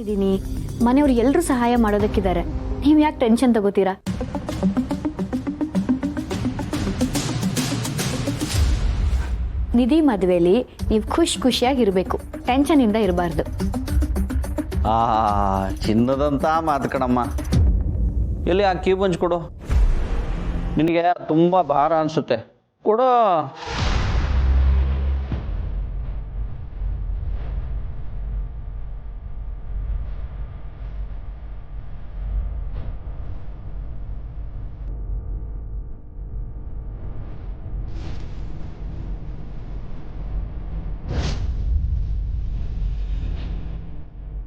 ನಾನಿದ್ದೀನಿ, ಮನೆಯವ್ರು ಎಲ್ಲರೂ ಸಹಾಯ ಮಾಡೋದಕ್ಕಿದ್ದಾರೆ. ನೀವು ಯಾಕೆ ಟೆನ್ಷನ್ ತಗೋತೀರಾ? ನಿಧಿ ಮದುವೆಲಿ ನೀವು ಖುಷಿಯಾಗಿರ್ಬೇಕು, ಟೆನ್ಷನ್ ಇಂದ ಇರಬಾರ್ದು. ಚಿನ್ನದಂತ ಮಾತು ಕಣಮ್ಮ. ಎಲ್ಲಿ ಆ ಕೀ ಬಂಚ್ ಕೊಡು, ನಿನಗೆ ತುಂಬ ಭಾರ ಅನಿಸುತ್ತೆ, ಕೊಡು.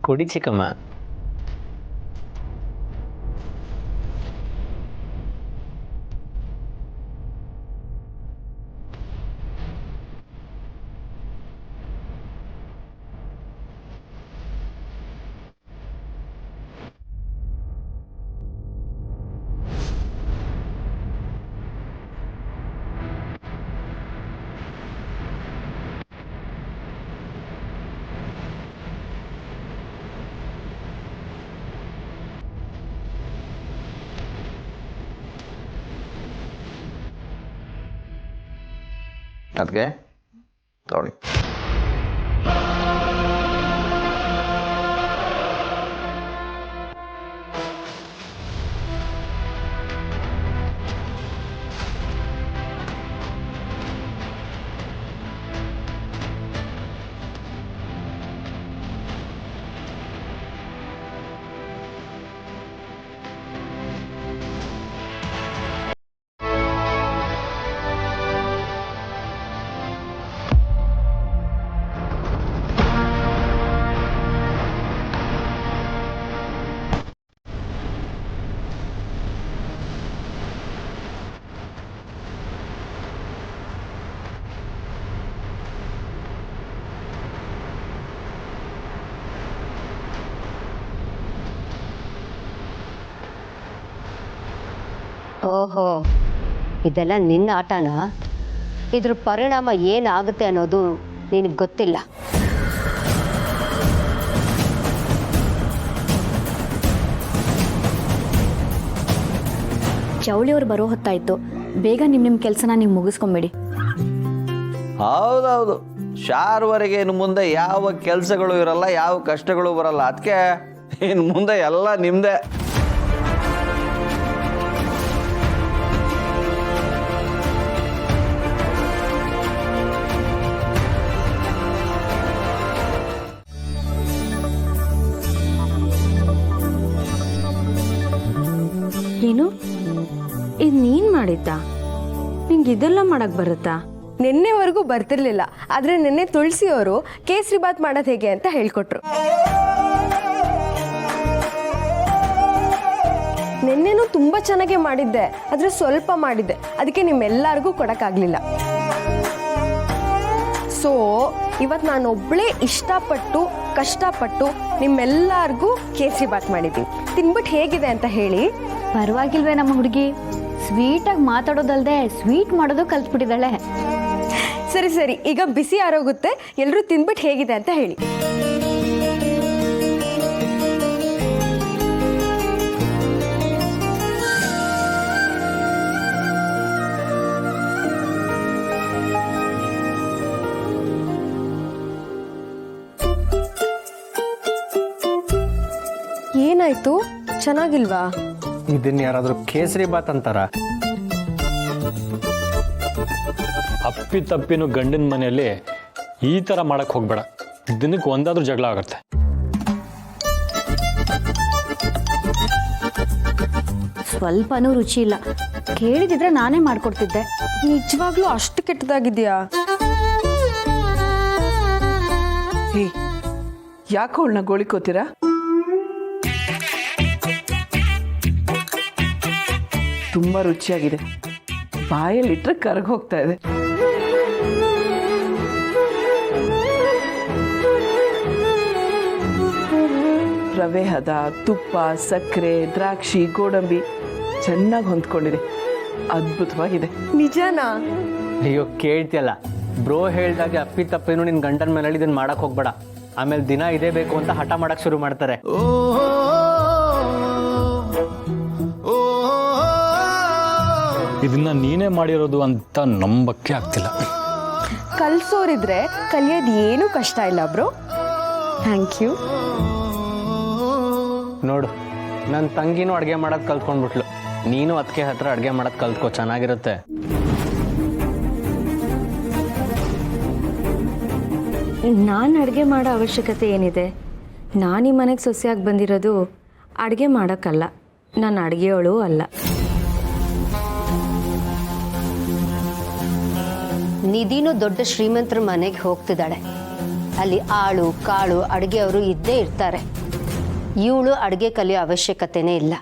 ಕೊಡಿ ಚಿಕ್ಕಮ್ಮ. ಅದಕ್ಕೆ ತೊಗೊಳ್ಳಿ. ಓಹೋ, ಇದೆಲ್ಲ ನಿನ್ನ ಆಟನಾ? ಇದ್ರ ಪರಿಣಾಮ ಏನಾಗುತ್ತೆ ಅನ್ನೋದು ನಿನಗೆ ಗೊತ್ತಿಲ್ಲ. ಚೌಳಿಯವ್ರು ಬರೋ ಹೊತ್ತಾಯ್ತು, ಬೇಗ ನಿಮ್ಮ ಕೆಲಸನ ನೀವು ಮುಗಿಸ್ಕೊಂಬೇಡಿ. ಹೌದೌದು, ಶಾರ್ವರೆಗೆ ಇನ್ನು ಮುಂದೆ ಯಾವ ಕೆಲಸಗಳು ಇರಲ್ಲ, ಯಾವ ಕಷ್ಟಗಳು ಬರಲ್ಲ. ಅದಕ್ಕೆ ಇನ್ನು ಮುಂದೆ ಎಲ್ಲ ನಿಮ್ಮದೇ. ಏನು ಇದು ನೀನ್ ಮಾಡಿದ್ದಾ? ನಿಂಗೆ ಇದೆಲ್ಲ ಮಾಡಕ್ ಬರುತ್ತಾ? ನಿನ್ನೆವರೆಗೂ ಬರ್ತಿರ್ಲಿಲ್ಲ, ಆದ್ರೆ ನಿನ್ನೆ ತುಳಸಿ ಅವರು ಕೇಸರಿ ಬಾತ್ ಮಾಡೋದು ಹೇಗೆ ಅಂತ ಹೇಳ್ಕೊಟ್ರು. ನಿನ್ನೆನೂ ತುಂಬಾ ಚೆನ್ನಾಗಿ ಮಾಡಿದ್ದೆ, ಆದ್ರೆ ಸ್ವಲ್ಪ ಮಾಡಿದ್ದೆ, ಅದಕ್ಕೆ ನಿಮ್ಮೆಲ್ಲರಿಗೂ ಕೊಡಕ್ಕಾಗ್ಲಿಲ್ಲ. ಸೊ ಇವತ್ತು ನಾನು ಒಬ್ಳೇ ಇಷ್ಟಪಟ್ಟು ಕಷ್ಟಪಟ್ಟು ನಿಮ್ಮೆಲ್ಲರಿಗೂ ಕೇಸರಿ ಬಾತ್ ಮಾಡಿದ್ದೀನಿ. ತಿನ್ಬಿಟ್ಟು ಹೇಗಿದೆ ಅಂತ ಹೇಳಿ. ಪರವಾಗಿಲ್ವೇ ನಮ್ಮ ಹುಡುಗಿ, ಸ್ವೀಟಾಗಿ ಮಾತಾಡೋದಲ್ದೆ ಸ್ವೀಟ್ ಮಾಡೋದು ಕಲ್ತ್ಬಿಟ್ಟಿದ್ದಾಳೆ. ಸರಿ ಸರಿ, ಈಗ ಬಿಸಿ ಆರೋಗುತ್ತೆ, ಎಲ್ಲರೂ ತಿನ್ಬಿಟ್ಟು ಹೇಗಿದೆ ಅಂತ ಹೇಳಿ. ಏನಾಯ್ತು, ಚೆನ್ನಾಗಿಲ್ವಾ? ಇದನ್ನ ಯಾರಾದ್ರೂ ಕೇಸರಿ ಬಾತ್ ಅಂತಾರ? ಅಪ್ಪಿ ತಪ್ಪಿನ ಗಂಡನ ಮನೆಯಲ್ಲಿ ಈ ತರ ಮಾಡಕ್ ಹೋಗ್ಬೇಡ, ದಿನಕ್ಕೆ ಒಂದಾದ್ರೂ ಜಗಳ ಆಗತ್ತೆ. ಸ್ವಲ್ಪನೂ ರುಚಿ ಇಲ್ಲ, ಕೇಳಿದಿದ್ರೆ ನಾನೇ ಮಾಡ್ಕೊಡ್ತಿದ್ದೆ. ನಿಜವಾಗ್ಲೂ ಅಷ್ಟು ಕೆಟ್ಟದಾಗಿದ್ಯಾ? ಯಾಕೆ ಅವಳನ್ನ ಗೋಳಿಕೋತೀರಾ? ತುಂಬಾ ರುಚಿಯಾಗಿದೆ, ಬಾಯಲ್ಲಿಟ್ರೆ ಕರಗ ಹೋಗ್ತಾ ಇದೆ. ರವೆ ಹದ, ತುಪ್ಪ, ಸಕ್ಕರೆ, ದ್ರಾಕ್ಷಿ, ಗೋಡಂಬಿ ಚೆನ್ನಾಗಿ ಹೊಂದ್ಕೊಂಡಿದೆ. ಅದ್ಭುತವಾಗಿದೆ. ನಿಜನಾ? ಅಯ್ಯೋ ಕೇಳ್ತಿಯಲ್ಲ, ಬ್ರೋ ಹೇಳ್ದಾಗೆ ಅಪ್ಪಿ ತಪ್ಪೇನು ನಿನ್ ಗಂಡನ ಮನೇಲಿ ಇದನ್ನ ಮಾಡಕ್ ಹೋಗ್ಬೇಡ. ಆಮೇಲೆ ದಿನ ಇದೇ ಬೇಕು ಅಂತ ಹಠ ಮಾಡಕ್ ಶುರು ಮಾಡ್ತಾರೆ. ಇದನ್ನ ನೀನೇ ಮಾಡಿರೋದು ಅಂತ ನಂಬಕ್ಕೆ ಆಗ್ತಿಲ್ಲ. ಕಲ್ಸೋರಿದ್ರೆ ಕಲಿಯೋದು ಏನೂ ಕಷ್ಟ ಇಲ್ಲ ಬ್ರೋ. Thank you. ನೋಡು, ನನ್ನ ತಂಗಿನೂ ಅಡುಗೆ ಮಾಡೋದು ಕಲ್ತ್ಕೊಂಡ್ಬಿಟ್ಲು. ನೀನು ಅದಕ್ಕೆ ಹತ್ರ ಅಡುಗೆ ಮಾಡೋದು ಕಲ್ತ್ಕೋ, ಚೆನ್ನಾಗಿರುತ್ತೆ. ನಾನು ಅಡುಗೆ ಮಾಡೋ ಅವಶ್ಯಕತೆ ಏನಿದೆ? ನಾನು ಈ ಮನೆಗೆ ಸೊಸೆಯಾಗಿ ಬಂದಿರೋದು ಅಡುಗೆ ಮಾಡೋಕ್ಕಲ್ಲ, ನಾನು ಅಡುಗೆಯವಳು ಅಲ್ಲ. ನಿಧಿನೂ ದೊಡ್ಡ ಶ್ರೀಮಂತರ ಮನೆಗೆ ಹೋಗ್ತಿದ್ದಾಳೆ. ಅಲ್ಲಿ ಆಳು ಕಾಳು ಅಡುಗೆಯವರು ಇದ್ದೇ ಇರ್ತಾರೆ. ಇವಳು ಅಡುಗೆ ಕಲಿಯೋ ಅವಶ್ಯಕತೆನೇ ಇಲ್ಲ.